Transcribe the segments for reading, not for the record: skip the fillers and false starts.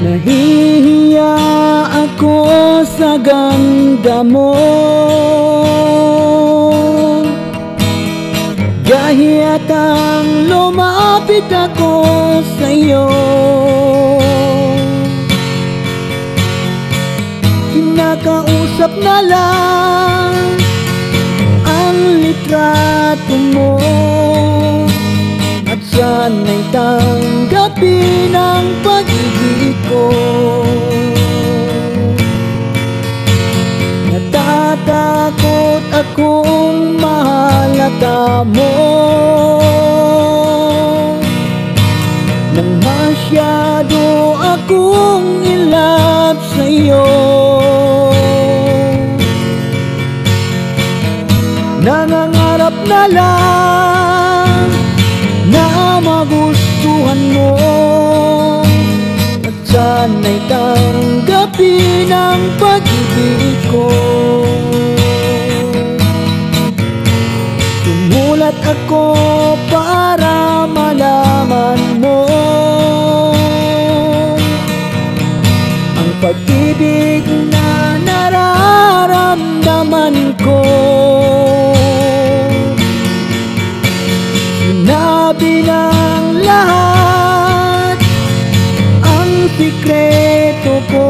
Nahihiya ako sa ganda mo, gahiyatang lumapit ako sa'yo. Kinakausap na lang ang litrato mo, at sana'y tanggapin ang pag-ibig ko. Natatakot akong mahalata mo nang masyado akong in-love sa'yo. Nangangarap na lang na magustuhan mo, at sana'y tanggapin ang pag-ibig ko. Tumulat ako para malaman mo ang pag-ibig na nararamdaman ko. Sinabi ng lahat ang sikreto ko,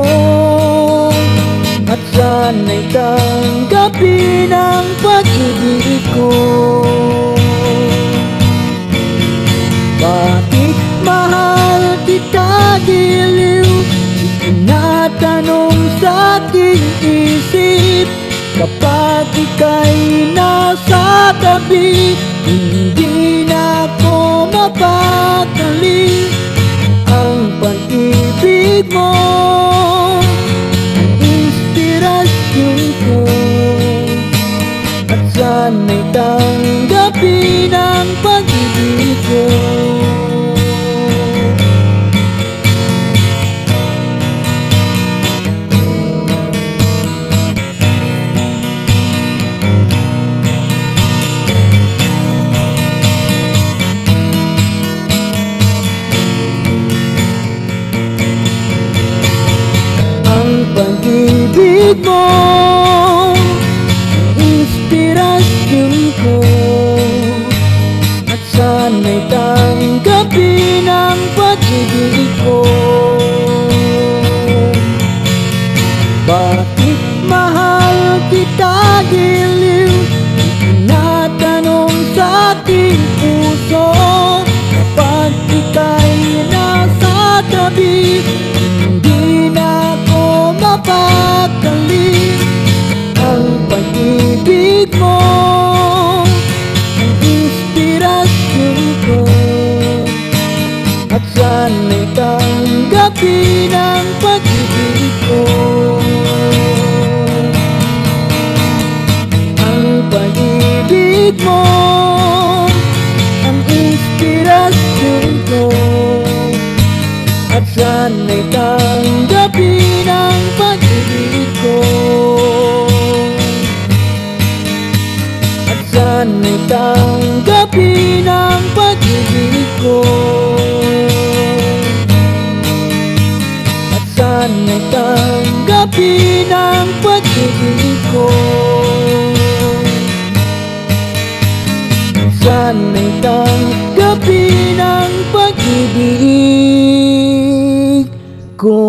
at sana'y tanggapin ang pag-ibig ko. Bakit mahal kita giliw? Tinatanong sa aking isip kapag ika'y nasa tabi. Hindi na ako mapakali. Ang pag-ibig mo ang inspirasyon ko, at sana'y tanggapin ang pag-ibig ko. Pag-ibig mo inspirasyon ko, at sana'y tanggapin ang pag-ibig ko. Bakit mahal kita giliw? Tinatanong sa aking puso kapag ika'y nasa tabi. Hindi na ako mapakali. Ang pag-ibig mo ang inspirasyon ko, at sana'y tanggapin ang pag-ibig ko. Ang pag-ibig mo ang inspirasyon ko, at sana'y tanggapin ang pag-ibig ko. At sana'y tanggapin ang pag-ibig ko. At sana'y tanggapin ang pag-ibig ko. At sana'y tanggapin ang pag-ibig ko.